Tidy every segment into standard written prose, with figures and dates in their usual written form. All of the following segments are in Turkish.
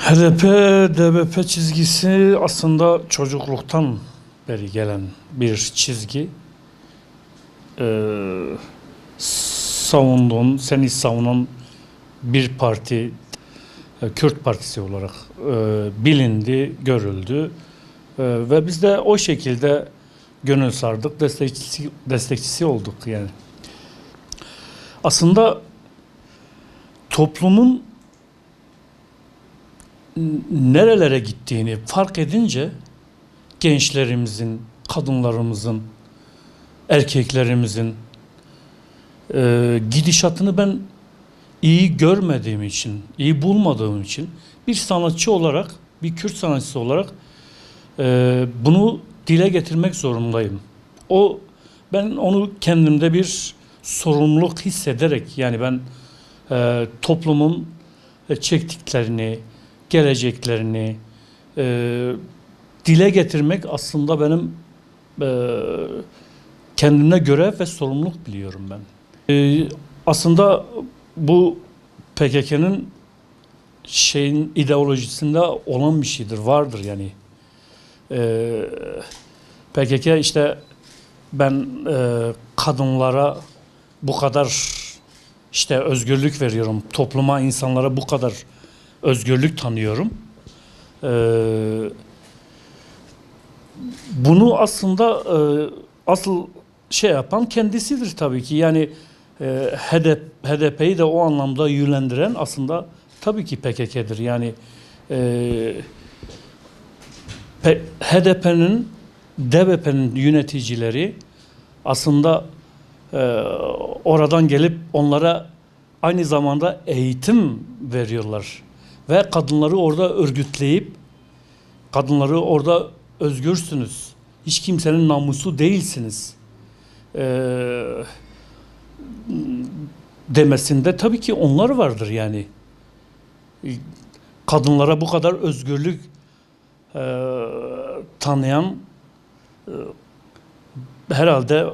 HDP, DBP çizgisi aslında çocukluktan beri gelen bir çizgi. Seni savunan bir parti, Kürt Partisi olarak bilindi, görüldü. Ve biz de o şekilde gönül sardık, destekçisi olduk yani. Aslında toplumun nerelere gittiğini fark edince gençlerimizin, kadınlarımızın, erkeklerimizin gidişatını ben iyi görmediğim için, iyi bulmadığım için bir sanatçı olarak, bir Kürt sanatçısı olarak bunu dile getirmek zorundayım. Ben onu kendimde bir sorumluluk hissederek, yani ben toplumun çektiklerini, geleceklerini dile getirmek aslında benim kendime görev ve sorumluluk biliyorum ben. Aslında bu PKK'nın ideolojisinde olan bir şeydir, vardır yani. PKK işte ben kadınlara bu kadar işte özgürlük veriyorum, topluma, insanlara bu kadar özgürlük tanıyorum. Bunu aslında asıl yapan kendisidir tabii ki. Yani HDP'yi de o anlamda yönlendiren aslında tabii ki PKK'dır. Yani HDP'nin, DBP'nin yöneticileri aslında oradan gelip onlara aynı zamanda eğitim veriyorlar. Ve kadınları orada örgütleyip, kadınları orada özgürsünüz, hiç kimsenin namusu değilsiniz demesinde tabii ki onlar vardır yani. Kadınlara bu kadar özgürlük tanıyan herhalde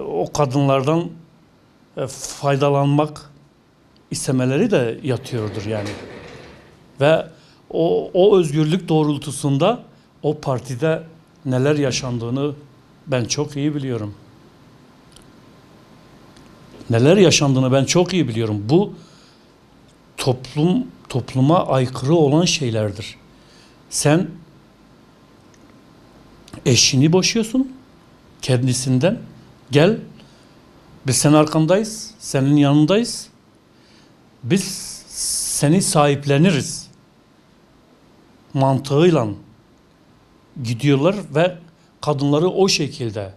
o kadınlardan faydalanmak istemeleri de yatıyordur yani. Ve o özgürlük doğrultusunda o partide neler yaşandığını ben çok iyi biliyorum. Neler yaşandığını ben çok iyi biliyorum. Bu topluma aykırı olan şeylerdir. Sen eşini boşuyorsun kendisinden. Gel, biz senin arkandayız, senin yanındayız. Biz seni sahipleniriz mantığıyla gidiyorlar ve kadınları o şekilde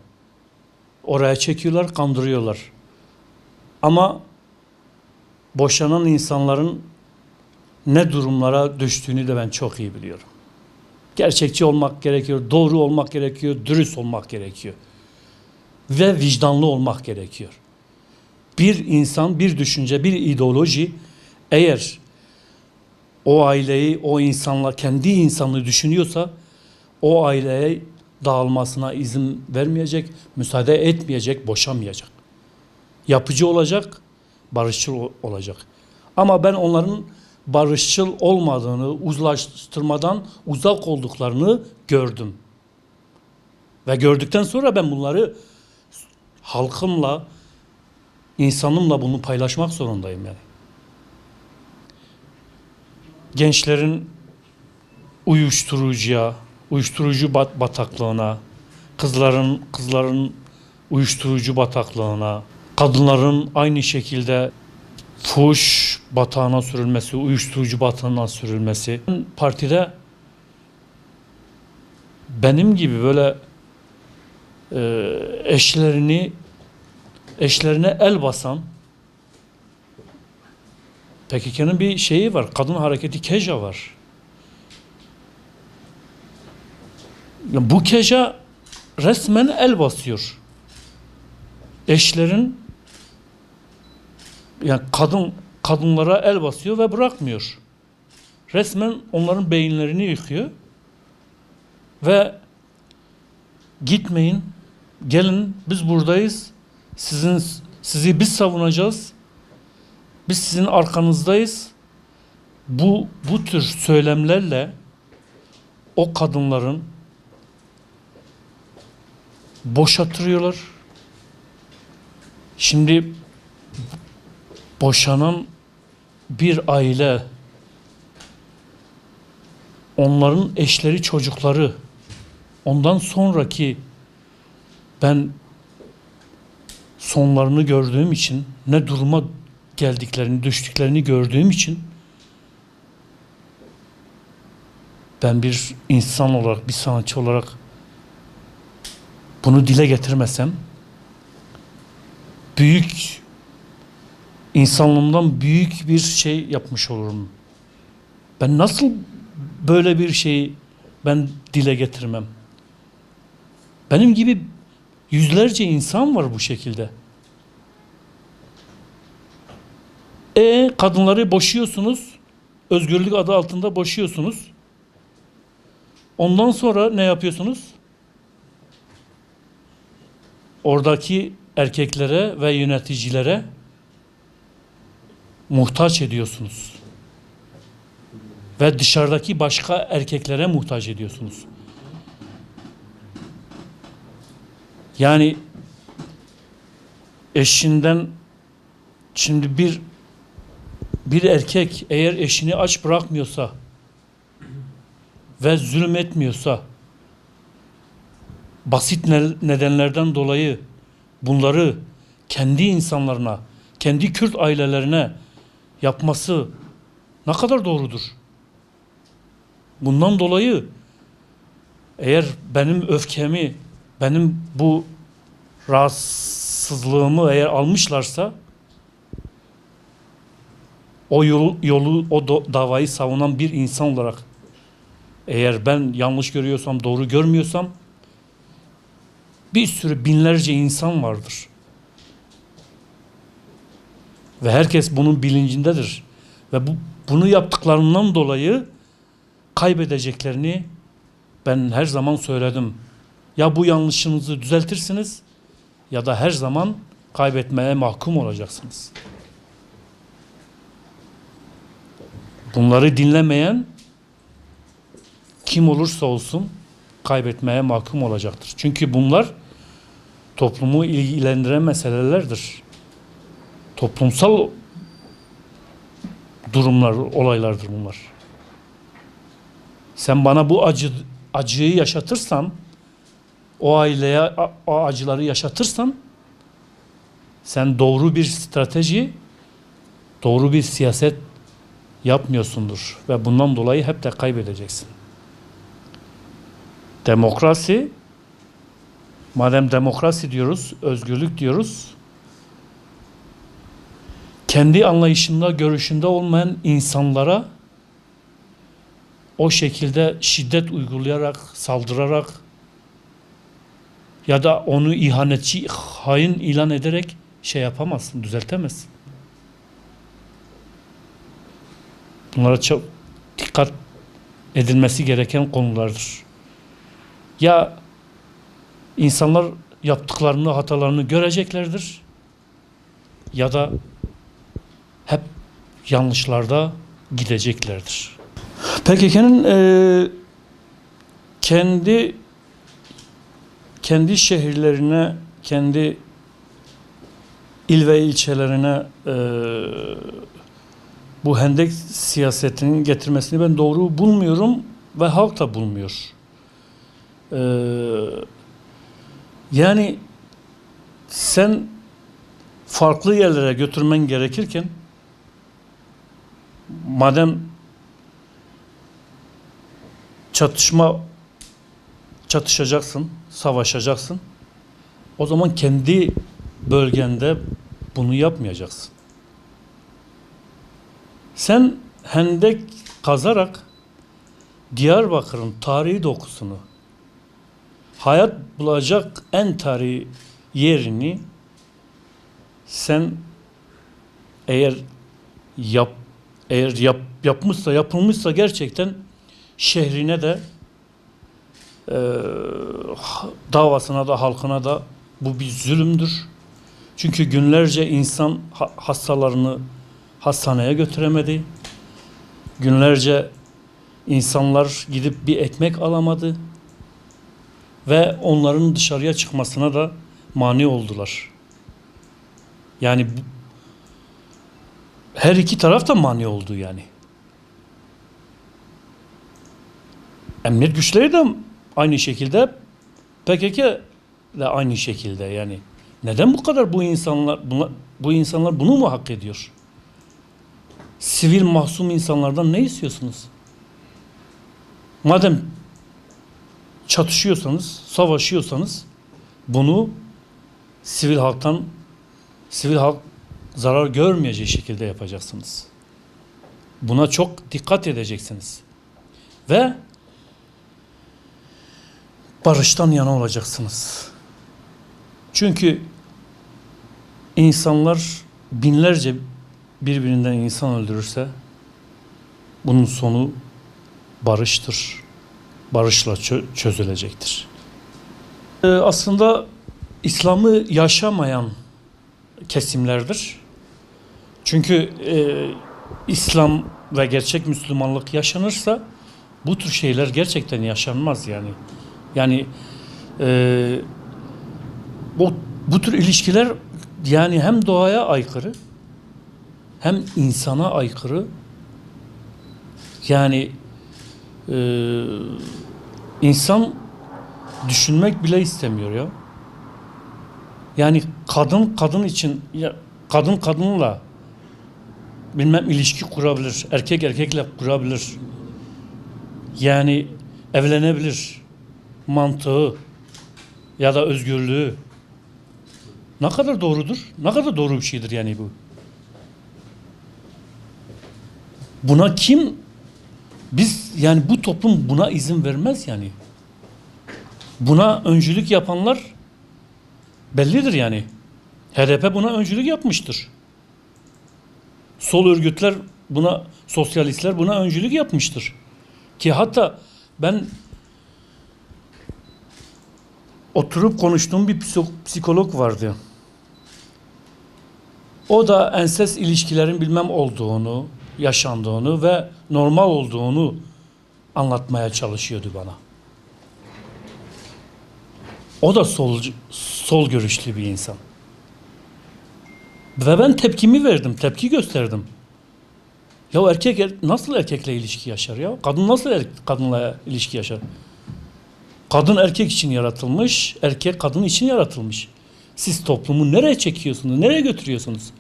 oraya çekiyorlar, kandırıyorlar. Ama boşanan insanların ne durumlara düştüğünü de ben çok iyi biliyorum. Gerçekçi olmak gerekiyor, doğru olmak gerekiyor, dürüst olmak gerekiyor. Ve vicdanlı olmak gerekiyor. Bir insan, bir düşünce, bir ideoloji eğer o aileyi, o insanla, kendi insanlığı düşünüyorsa o aileye dağılmasına izin vermeyecek, müsaade etmeyecek, boşamayacak. Yapıcı olacak, barışçıl olacak. Ama ben onların barışçıl olmadığını, uzlaştırmadan uzak olduklarını gördüm. Ve gördükten sonra ben bunları halkımla, insanımla bunu paylaşmak zorundayım yani. Gençlerin uyuşturucu bataklığına, kızların uyuşturucu bataklığına, kadınların aynı şekilde fuhuş batağına sürülmesi, uyuşturucu batağına sürülmesi. Partide benim gibi böyle eşlerine el basan PKK'nın bir şeyi var. Kadın hareketi KEJA var. Bu KEJA resmen el basıyor. Eşlerin, yani kadınlara el basıyor ve bırakmıyor. Resmen onların beyinlerini yıkıyor. Ve gitmeyin, gelin biz buradayız. Sizi biz savunacağız. Biz sizin arkanızdayız. bu tür söylemlerle o kadınların boşatırıyorlar. Şimdi boşanan bir aile, onların eşleri, çocukları, ondan sonraki ben sonlarını gördüğüm için, ne duruma geldiklerini, düştüklerini gördüğüm için ben bir insan olarak, bir sanatçı olarak bunu dile getirmesem büyük, insanlığımdan büyük bir şey yapmış olurum. Ben nasıl böyle bir şeyi ben dile getirmem? Benim gibi yüzlerce insan var bu şekilde. Kadınları boşuyorsunuz. Özgürlük adı altında boşuyorsunuz. Ondan sonra ne yapıyorsunuz? Oradaki erkeklere ve yöneticilere muhtaç ediyorsunuz. Ve dışarıdaki başka erkeklere muhtaç ediyorsunuz. Yani eşinden, şimdi bir erkek eğer eşini aç bırakmıyorsa ve zulüm etmiyorsa, basit nedenlerden dolayı bunları kendi insanlarına, kendi Kürt ailelerine yapması ne kadar doğrudur? Bundan dolayı eğer benim öfkemi, benim bu rahatsızlığımı eğer almışlarsa, o yolu, davayı savunan bir insan olarak eğer ben yanlış görüyorsam, doğru görmüyorsam, bir sürü binlerce insan vardır. Ve herkes bunun bilincindedir. Ve bunu yaptıklarından dolayı kaybedeceklerini ben her zaman söyledim. Ya bu yanlışınızı düzeltirsiniz ya da her zaman kaybetmeye mahkum olacaksınız. Bunları dinlemeyen kim olursa olsun kaybetmeye mahkum olacaktır. Çünkü bunlar toplumu ilgilendiren meselelerdir. Toplumsal durumlar, olaylardır bunlar. Sen bana bu acıyı yaşatırsan, o aileye o acıları yaşatırsan, sen doğru bir strateji, doğru bir siyaset yapmıyorsundur. Ve bundan dolayı hep de kaybedeceksin. Demokrasi, madem demokrasi diyoruz, özgürlük diyoruz, kendi anlayışında, görüşünde olmayan insanlara o şekilde şiddet uygulayarak, saldırarak ya da onu ihanetçi, hain ilan ederek şey yapamazsın, düzeltemezsin. Bunlara çok dikkat edilmesi gereken konulardır. Ya insanlar yaptıklarını, hatalarını göreceklerdir ya da hep yanlışlarda gideceklerdir. PKK'nın kendi şehirlerine, kendi il ve ilçelerine bu hendek siyasetinin getirmesini ben doğru bulmuyorum ve halk da bulmuyor. Yani sen farklı yerlere götürmen gerekirken, madem çatışacaksın, savaşacaksın, o zaman kendi bölgende bunu yapmayacaksın. Sen hendek kazarak Diyarbakır'ın tarihi dokusunu, hayat bulacak en tarihi yerini sen eğer yapılmışsa gerçekten şehrine de davasına da halkına da bu bir zulümdür. Çünkü günlerce insan hastalarını hastaneye götüremedi. Günlerce insanlar gidip bir ekmek alamadı ve onların dışarıya çıkmasına da mani oldular. Yani her iki taraf da mani oldu yani. Emniyet güçleri de aynı şekilde, PKK de aynı şekilde yani. Neden bu kadar bu insanlar bunu mu hak ediyor? Sivil mahzun insanlardan ne istiyorsunuz? Madem çatışıyorsanız, savaşıyorsanız bunu sivil halk zarar görmeyeceği şekilde yapacaksınız. Buna çok dikkat edeceksiniz. Ve barıştan yana olacaksınız. Çünkü insanlar binlerce birbirinden insan öldürürse bunun sonu barıştır. Barışla çözülecektir. Aslında İslam'ı yaşamayan kesimlerdir. Çünkü İslam ve gerçek Müslümanlık yaşanırsa bu tür şeyler gerçekten yaşanmaz yani. Yani bu tür ilişkiler yani hem doğaya aykırı hem insana aykırı. Yani insan düşünmek bile istemiyor ya. Yani kadın için ya kadın kadınla bilmem ilişki kurabilir. Erkek erkekle kurabilir. Yani evlenebilir. Mantığı ya da özgürlüğü ne kadar doğrudur? Ne kadar doğru bir şeydir yani bu? Buna yani bu toplum buna izin vermez yani. Buna öncülük yapanlar bellidir yani. HDP buna öncülük yapmıştır. Sol örgütler sosyalistler buna öncülük yapmıştır. Ki hatta ben oturup konuştuğum bir psikolog vardı. O da ensest ilişkilerin bilmem olduğunu, yaşandığını ve normal olduğunu anlatmaya çalışıyordu bana. O da sol görüşlü bir insan. Ve ben tepkimi verdim, tepki gösterdim. Ya erkek nasıl erkekle ilişki yaşar ya? Kadın nasıl kadınla ilişki yaşar? Kadın erkek için yaratılmış, erkek kadın için yaratılmış. Siz toplumu nereye çekiyorsunuz, nereye götürüyorsunuz?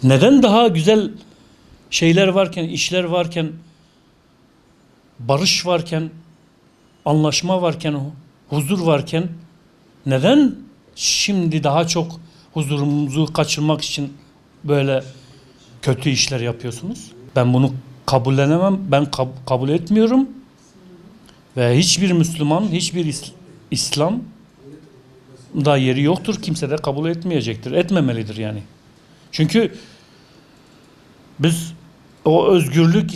Neden daha güzel şeyler varken, işler varken, barış varken, anlaşma varken, huzur varken neden şimdi daha çok huzurumuzu kaçırmak için böyle kötü işler yapıyorsunuz? Ben bunu kabullenemem, ben kabul etmiyorum ve hiçbir Müslüman, hiçbir İslam da yeri yoktur, kimse de kabul etmeyecektir, etmemelidir yani. Çünkü biz o özgürlük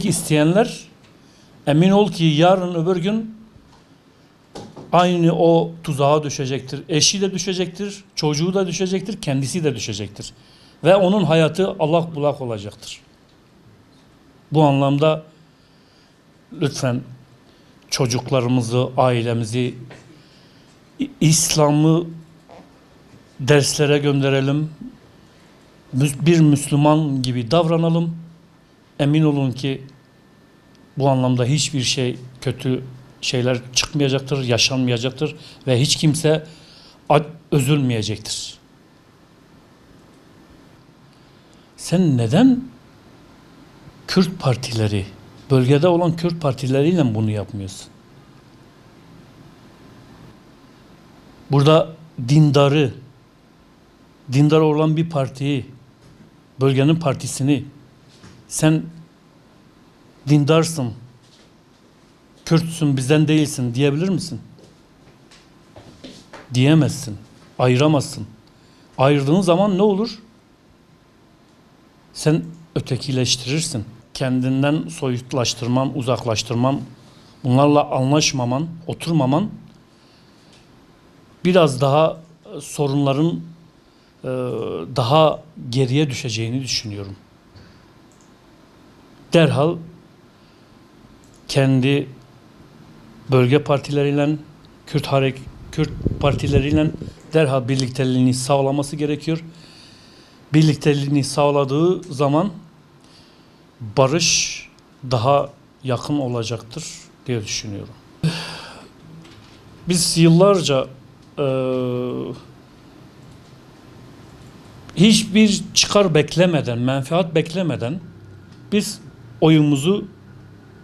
isteyenler emin ol ki yarın öbür gün aynı o tuzağa düşecektir. Eşi de düşecektir, çocuğu da düşecektir, kendisi de düşecektir. Ve onun hayatı allak bullak olacaktır. Bu anlamda lütfen çocuklarımızı, ailemizi İslam'ı derslere gönderelim. Bir Müslüman gibi davranalım. Emin olun ki bu anlamda hiçbir şey, kötü şeyler çıkmayacaktır, yaşanmayacaktır ve hiç kimse üzülmeyecektir. Sen neden Kürt partileri, bölgede olan Kürt partileriyle bunu yapmıyorsun? Burada dindar olan bir partiyi, bölgenin partisini sen dindarsın, Kürtsün, bizden değilsin diyebilir misin? Diyemezsin. Ayıramazsın. Ayırdığın zaman ne olur? Sen ötekileştirirsin. Kendinden soyutlaştırman, uzaklaştırman, bunlarla anlaşmaman, oturmaman biraz daha sorunların daha geriye düşeceğini düşünüyorum. Derhal kendi bölge partileriyle, Kürt partileriyle derhal birlikteliğini sağlaması gerekiyor. Birlikteliğini sağladığı zaman barış daha yakın olacaktır diye düşünüyorum. Biz yıllarca hiçbir çıkar beklemeden, menfaat beklemeden biz oyumuzu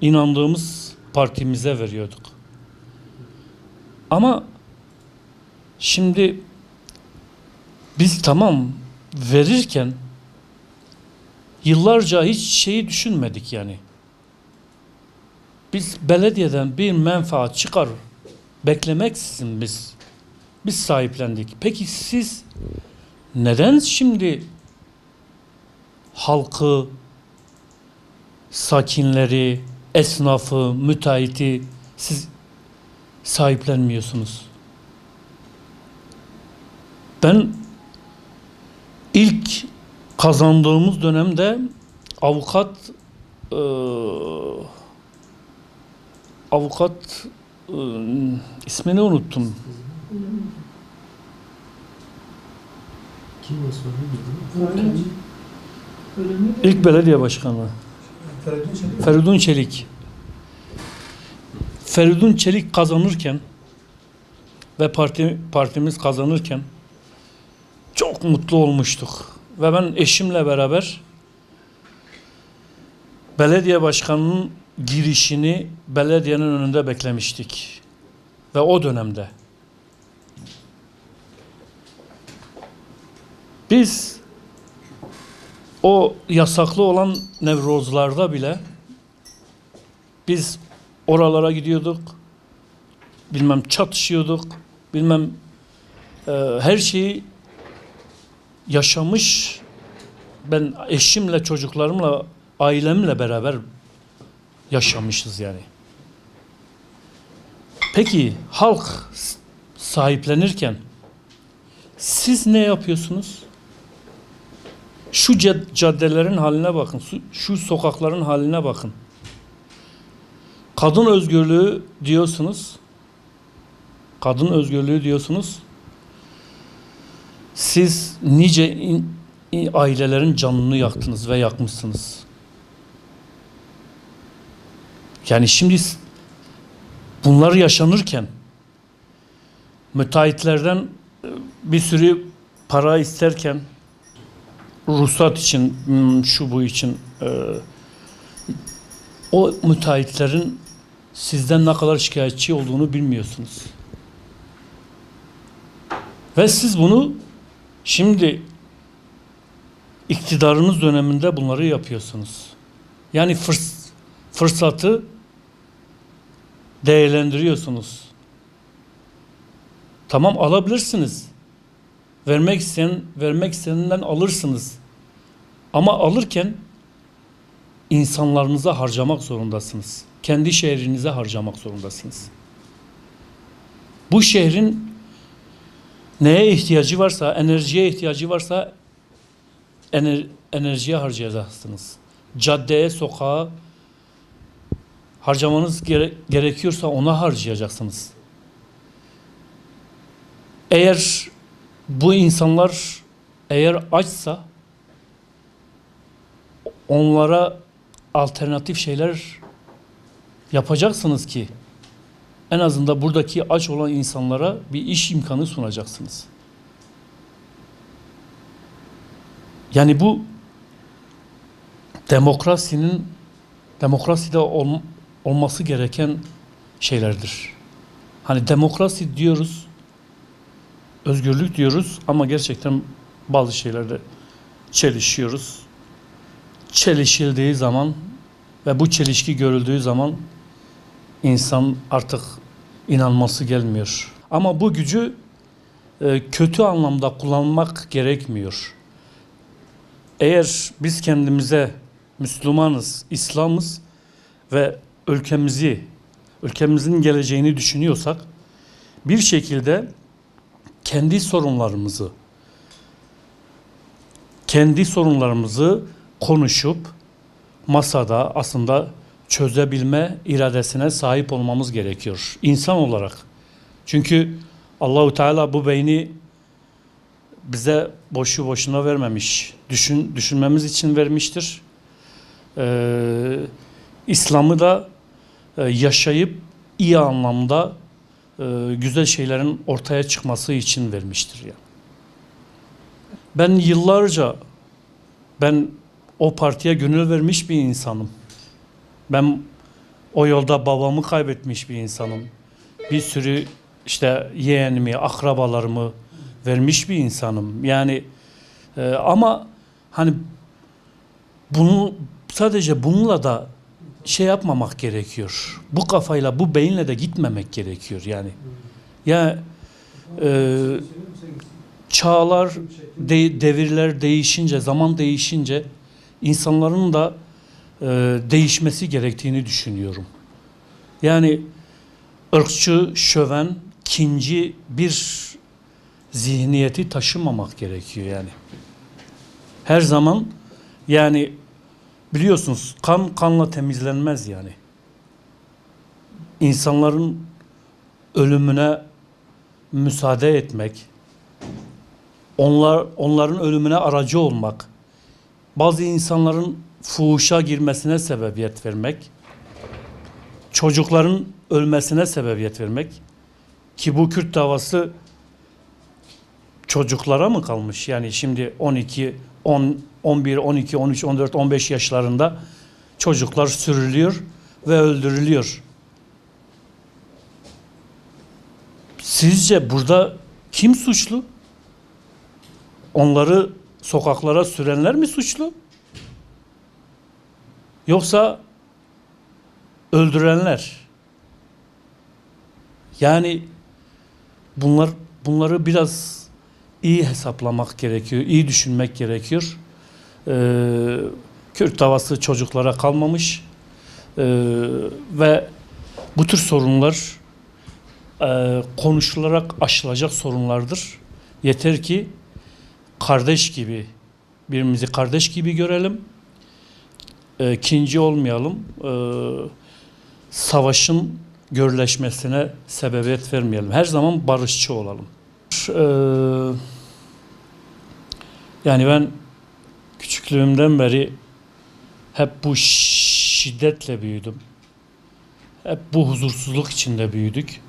inandığımız partimize veriyorduk. Ama şimdi biz tamam verirken yıllarca hiç şeyi düşünmedik yani. Biz belediyeden bir menfaat çıkar beklemeksizin biz sahiplendik. Peki siz neden şimdi halkı, sakinleri, esnafı, müteahhiti siz sahiplenmiyorsunuz? Ben ilk kazandığımız dönemde avukat ismini unuttum. Kim Osmanlı? İlk belediye başkanı. Feridun Çelik. Feridun Çelik kazanırken ve partimiz kazanırken çok mutlu olmuştuk. Ve ben eşimle beraber belediye başkanının girişini belediyenin önünde beklemiştik. Ve o dönemde biz o yasaklı olan Nevrozlarda bile biz oralara gidiyorduk, bilmem çatışıyorduk, bilmem her şeyi yaşamış, ben eşimle, çocuklarımla, ailemle beraber yaşamışız yani. Peki halk sahiplenirken siz ne yapıyorsunuz? Şu caddelerin haline bakın, şu sokakların haline bakın. Kadın özgürlüğü diyorsunuz. Kadın özgürlüğü diyorsunuz. Siz nice ailelerin canını yaktınız ve yakmışsınız. Yani şimdi bunlar yaşanırken müteahhitlerden bir sürü para isterken ruhsat için, şu bu için o müteahhitlerin sizden ne kadar şikayetçi olduğunu bilmiyorsunuz. Ve siz bunu şimdi iktidarınız döneminde bunları yapıyorsunuz. Yani fırsatı değerlendiriyorsunuz. Tamam, alabilirsiniz. Vermek isteyenden alırsınız. Ama alırken insanlarınıza harcamak zorundasınız. Kendi şehrinize harcamak zorundasınız. Bu şehrin neye ihtiyacı varsa, enerjiye ihtiyacı varsa enerjiye harcayacaksınız. Caddeye, sokağa harcamanız gerekiyorsa ona harcayacaksınız. Eğer bu insanlar açsa onlara alternatif şeyler yapacaksınız ki en azından buradaki aç olan insanlara bir iş imkanı sunacaksınız. Yani bu demokraside olması gereken şeylerdir. Hani demokrasi diyoruz, özgürlük diyoruz ama gerçekten bazı şeylerde çelişiyoruz. Çelişildiği zaman ve bu çelişki görüldüğü zaman insan artık inanması gelmiyor. Ama bu gücü kötü anlamda kullanmak gerekmiyor. Eğer biz kendimize Müslümanız, İslam'ız ve ülkemizin geleceğini düşünüyorsak bir şekilde kendi sorunlarımızı kendi sorunlarımızı konuşup masada aslında çözebilme iradesine sahip olmamız gerekiyor insan olarak. Çünkü Allahu Teala bu beyni bize boşu boşuna vermemiş. Düşünmemiz için vermiştir. İslam'ı da yaşayıp iyi anlamda güzel şeylerin ortaya çıkması için vermiştir ya. Ben yıllarca o partiye gönül vermiş bir insanım. Ben o yolda babamı kaybetmiş bir insanım. Bir sürü işte yeğenimi, akrabalarımı vermiş bir insanım. Yani ama hani bunu sadece bununla da şey yapmamak gerekiyor. Bu kafayla, bu beyinle de gitmemek gerekiyor yani. Ya çağlar, devirler değişince, zaman değişince insanların da değişmesi gerektiğini düşünüyorum. Yani ırkçı, şöven, kinci bir zihniyeti taşımamak gerekiyor yani. Her zaman yani biliyorsunuz kan kanla temizlenmez yani. İnsanların ölümüne müsaade etmek, onların ölümüne aracı olmak, bazı insanların fuhuşa girmesine sebebiyet vermek, çocukların ölmesine sebebiyet vermek ki bu Kürt davası çocuklara mı kalmış? Yani şimdi 12, 10, 11, 12, 13, 14, 15 yaşlarında çocuklar sürülüyor ve öldürülüyor. Sizce burada kim suçlu? Onları sokaklara sürenler mi suçlu? Yoksa öldürenler? Yani bunları biraz iyi hesaplamak gerekiyor, iyi düşünmek gerekiyor. Kürt davası çocuklara kalmamış ve bu tür sorunlar konuşularak aşılacak sorunlardır. Yeter ki kardeş gibi, birbirimizi kardeş gibi görelim, kinci olmayalım, savaşın görleşmesine sebebiyet vermeyelim. Her zaman barışçı olalım. Yani ben küçüklüğümden beri hep bu şiddetle büyüdüm. Hep bu huzursuzluk içinde büyüdük.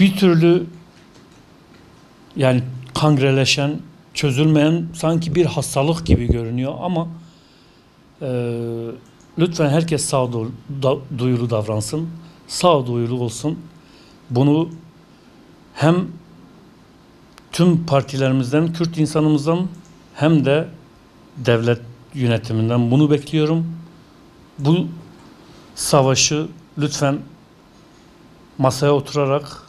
Bir türlü yani kangreleşen, çözülmeyen sanki bir hastalık gibi görünüyor ama lütfen herkes sağduyulu davransın, sağduyulu olsun. Bunu hem tüm partilerimizden, Kürt insanımızdan hem de devlet yönetiminden bunu bekliyorum. Bu savaşı lütfen masaya oturarak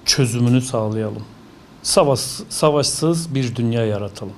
çözümünü sağlayalım. Savaşsız bir dünya yaratalım.